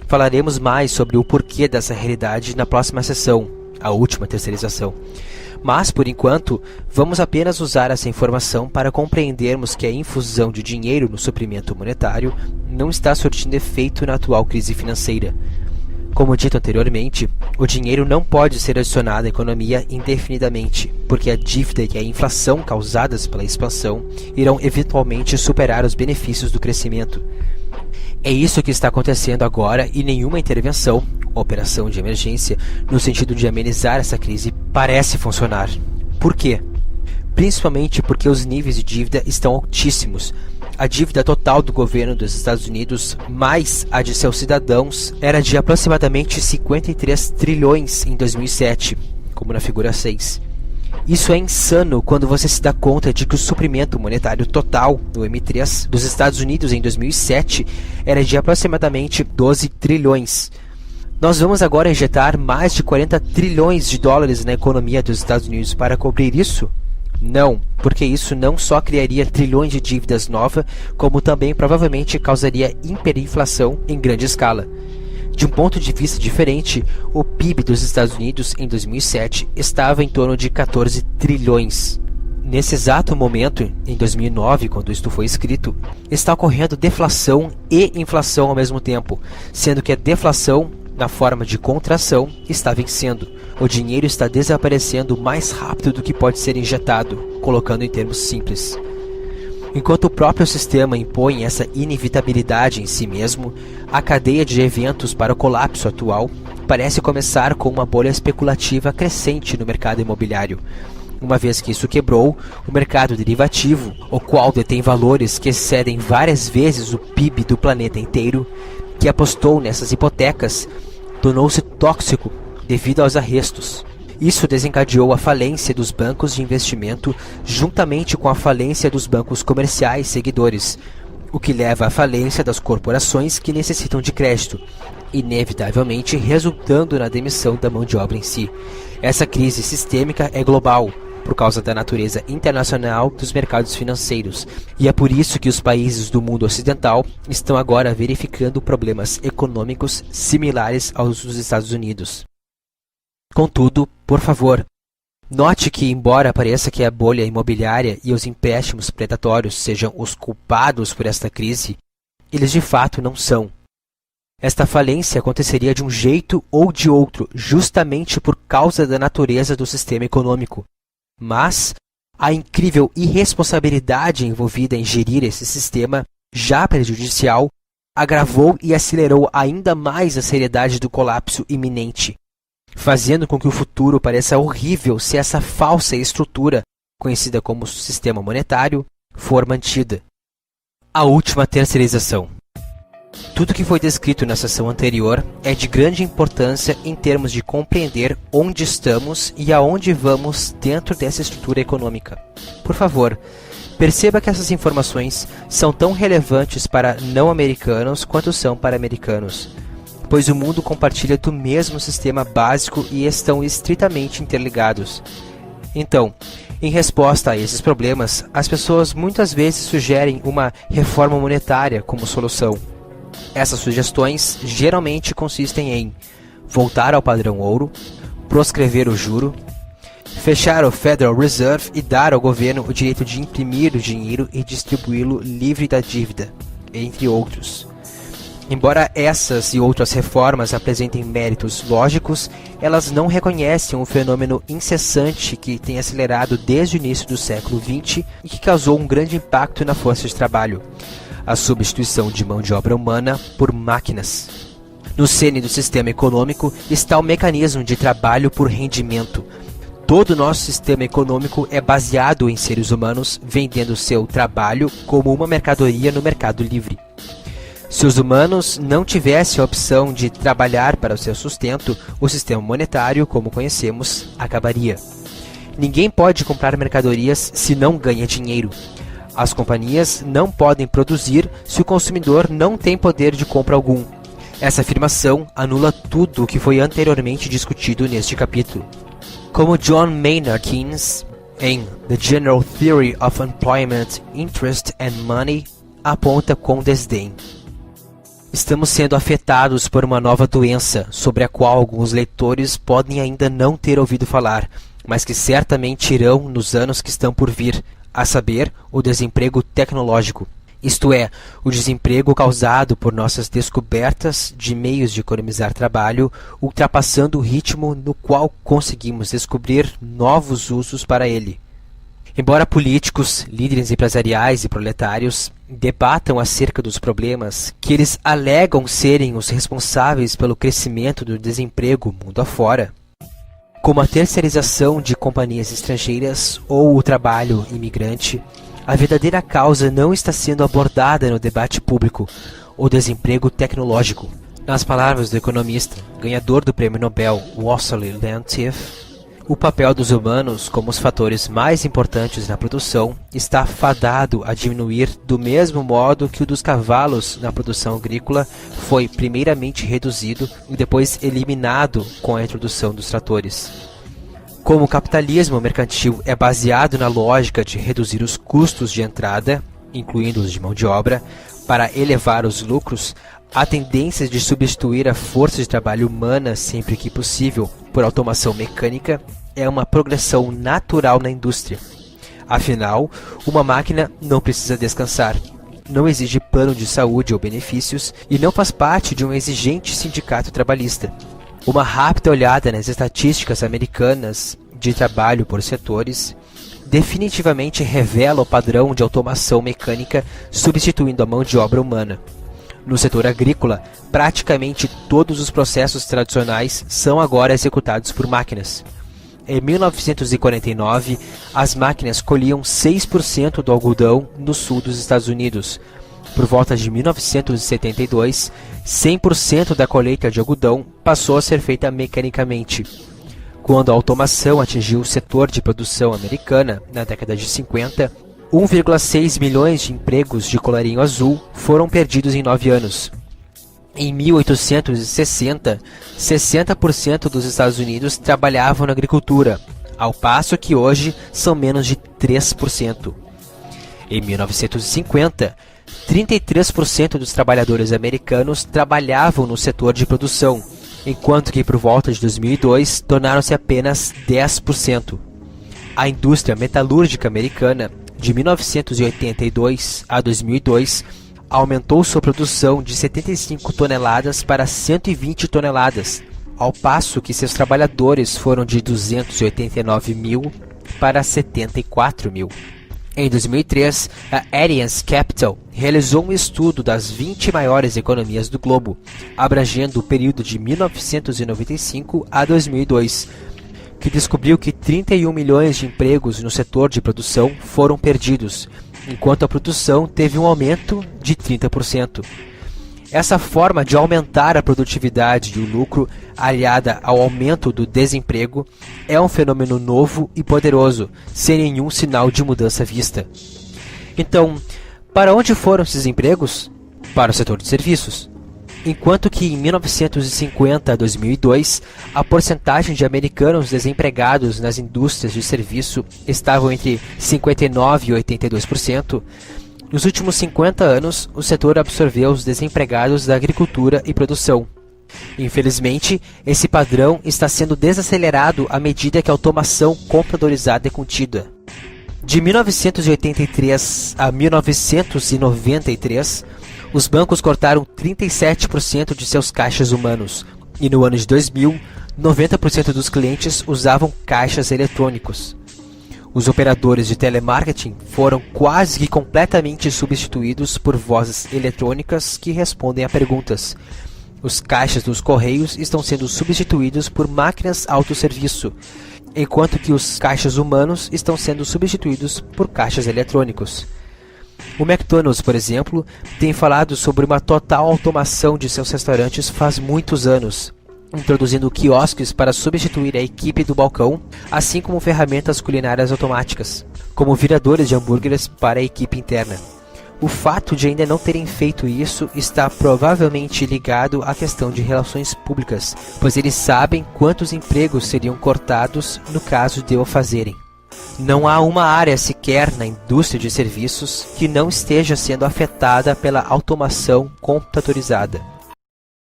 Falaremos mais sobre o porquê dessa realidade na próxima sessão, a última terceirização. Mas, por enquanto, vamos apenas usar essa informação para compreendermos que a infusão de dinheiro no suprimento monetário não está surtindo efeito na atual crise financeira. Como dito anteriormente, o dinheiro não pode ser adicionado à economia indefinidamente, porque a dívida e a inflação causadas pela expansão irão eventualmente superar os benefícios do crescimento. É isso que está acontecendo agora e nenhuma intervenção, operação de emergência, no sentido de amenizar essa crise, parece funcionar. Por quê? Principalmente porque os níveis de dívida estão altíssimos. A dívida total do governo dos Estados Unidos, mais a de seus cidadãos, era de aproximadamente 53 trilhões em 2007, como na figura 6. Isso é insano quando você se dá conta de que o suprimento monetário total do M3 dos Estados Unidos em 2007 era de aproximadamente 12 trilhões. Nós vamos agora injetar mais de 40 trilhões de dólares na economia dos Estados Unidos para cobrir isso? Não, porque isso não só criaria trilhões de dívidas novas, como também provavelmente causaria hiperinflação em grande escala. De um ponto de vista diferente, o PIB dos Estados Unidos em 2007 estava em torno de 14 trilhões. Nesse exato momento, em 2009, quando isto foi escrito, está ocorrendo deflação e inflação ao mesmo tempo, sendo que a deflação, na forma de contração, está vencendo. O dinheiro está desaparecendo mais rápido do que pode ser injetado, colocando em termos simples. Enquanto o próprio sistema impõe essa inevitabilidade em si mesmo, a cadeia de eventos para o colapso atual parece começar com uma bolha especulativa crescente no mercado imobiliário. Uma vez que isso quebrou, o mercado derivativo, o qual detém valores que excedem várias vezes o PIB do planeta inteiro, que apostou nessas hipotecas, tornou-se tóxico devido aos arrestos. Isso desencadeou a falência dos bancos de investimento juntamente com a falência dos bancos comerciais seguidores, o que leva à falência das corporações que necessitam de crédito, inevitavelmente resultando na demissão da mão de obra em si. Essa crise sistêmica é global, por causa da natureza internacional dos mercados financeiros, e é por isso que os países do mundo ocidental estão agora verificando problemas econômicos similares aos dos Estados Unidos. Contudo, por favor, note que, embora pareça que a bolha imobiliária e os empréstimos predatórios sejam os culpados por esta crise, eles de fato não são. Esta falência aconteceria de um jeito ou de outro, justamente por causa da natureza do sistema econômico. Mas a incrível irresponsabilidade envolvida em gerir esse sistema, já prejudicial, agravou e acelerou ainda mais a seriedade do colapso iminente, fazendo com que o futuro pareça horrível se essa falsa estrutura, conhecida como sistema monetário, for mantida. A última terceirização. Tudo que foi descrito na sessão anterior é de grande importância em termos de compreender onde estamos e aonde vamos dentro dessa estrutura econômica. Por favor, perceba que essas informações são tão relevantes para não-americanos quanto são para americanos, pois o mundo compartilha do mesmo sistema básico e estão estritamente interligados. Então, em resposta a esses problemas, as pessoas muitas vezes sugerem uma reforma monetária como solução. Essas sugestões geralmente consistem em voltar ao padrão ouro, proscrever o juro, fechar o Federal Reserve e dar ao governo o direito de imprimir o dinheiro e distribuí-lo livre da dívida, entre outros. Embora essas e outras reformas apresentem méritos lógicos, elas não reconhecem um fenômeno incessante que tem acelerado desde o início do século XX e que causou um grande impacto na força de trabalho: a substituição de mão de obra humana por máquinas. No cerne do sistema econômico está o mecanismo de trabalho por rendimento. Todo o nosso sistema econômico é baseado em seres humanos vendendo seu trabalho como uma mercadoria no mercado livre. Se os humanos não tivessem a opção de trabalhar para o seu sustento, o sistema monetário, como conhecemos, acabaria. Ninguém pode comprar mercadorias se não ganha dinheiro. As companhias não podem produzir se o consumidor não tem poder de compra algum. Essa afirmação anula tudo o que foi anteriormente discutido neste capítulo. Como John Maynard Keynes, em The General Theory of Employment, Interest and Money, aponta com desdém. Estamos sendo afetados por uma nova doença, sobre a qual alguns leitores podem ainda não ter ouvido falar, mas que certamente irão nos anos que estão por vir, a saber, o desemprego tecnológico. Isto é, o desemprego causado por nossas descobertas de meios de economizar trabalho, ultrapassando o ritmo no qual conseguimos descobrir novos usos para ele. Embora políticos, líderes empresariais e proletários debatam acerca dos problemas que eles alegam serem os responsáveis pelo crescimento do desemprego mundo afora, como a terceirização de companhias estrangeiras ou o trabalho imigrante, a verdadeira causa não está sendo abordada no debate público, o desemprego tecnológico. Nas palavras do economista, ganhador do Prêmio Nobel Wassily Leontief, o papel dos humanos como os fatores mais importantes na produção está fadado a diminuir do mesmo modo que o dos cavalos na produção agrícola foi primeiramente reduzido e depois eliminado com a introdução dos tratores. Como o capitalismo mercantil é baseado na lógica de reduzir os custos de entrada, incluindo os de mão de obra, para elevar os lucros, a tendência de substituir a força de trabalho humana sempre que possível por automação mecânica é uma progressão natural na indústria. Afinal, uma máquina não precisa descansar, não exige plano de saúde ou benefícios e não faz parte de um exigente sindicato trabalhista. Uma rápida olhada nas estatísticas americanas de trabalho por setores definitivamente revela o padrão de automação mecânica substituindo a mão de obra humana. No setor agrícola, praticamente todos os processos tradicionais são agora executados por máquinas. Em 1949, as máquinas colhiam 6% do algodão no sul dos Estados Unidos. Por volta de 1972, 100% da colheita de algodão passou a ser feita mecanicamente. Quando a automação atingiu o setor de produção americana, na década de 50, 1,6 milhões de empregos de colarinho azul foram perdidos em 9 anos. Em 1860, 60% dos Estados Unidos trabalhavam na agricultura, ao passo que hoje são menos de 3%. Em 1950, 33% dos trabalhadores americanos trabalhavam no setor de produção, enquanto que por volta de 2002 tornaram-se apenas 10%. A indústria metalúrgica americana, de 1982 a 2002, aumentou sua produção de 75 toneladas para 120 toneladas, ao passo que seus trabalhadores foram de 289 mil para 74 mil. Em 2003, a Allianz Capital realizou um estudo das 20 maiores economias do globo, abrangendo o período de 1995 a 2002, que descobriu que 31 milhões de empregos no setor de produção foram perdidos, enquanto a produção teve um aumento de 30%. Essa forma de aumentar a produtividade e o lucro, aliada ao aumento do desemprego, é um fenômeno novo e poderoso, sem nenhum sinal de mudança vista. Então, para onde foram esses empregos? Para o setor de serviços. Enquanto que em 1950 a 2002, a porcentagem de americanos desempregados nas indústrias de serviço estavam entre 59% e 82%, nos últimos 50 anos, o setor absorveu os desempregados da agricultura e produção. Infelizmente, esse padrão está sendo desacelerado à medida que a automação computadorizada é contida. De 1983 a 1993, os bancos cortaram 37% de seus caixas humanos, e no ano de 2000, 90% dos clientes usavam caixas eletrônicos. Os operadores de telemarketing foram quase que completamente substituídos por vozes eletrônicas que respondem a perguntas. Os caixas dos correios estão sendo substituídos por máquinas autosserviço, enquanto que os caixas humanos estão sendo substituídos por caixas eletrônicos. O McDonald's, por exemplo, tem falado sobre uma total automação de seus restaurantes faz muitos anos, introduzindo quiosques para substituir a equipe do balcão, assim como ferramentas culinárias automáticas, como viradores de hambúrgueres para a equipe interna. O fato de ainda não terem feito isso está provavelmente ligado à questão de relações públicas, pois eles sabem quantos empregos seriam cortados no caso de o fazerem. Não há uma área sequer na indústria de serviços que não esteja sendo afetada pela automação computadorizada.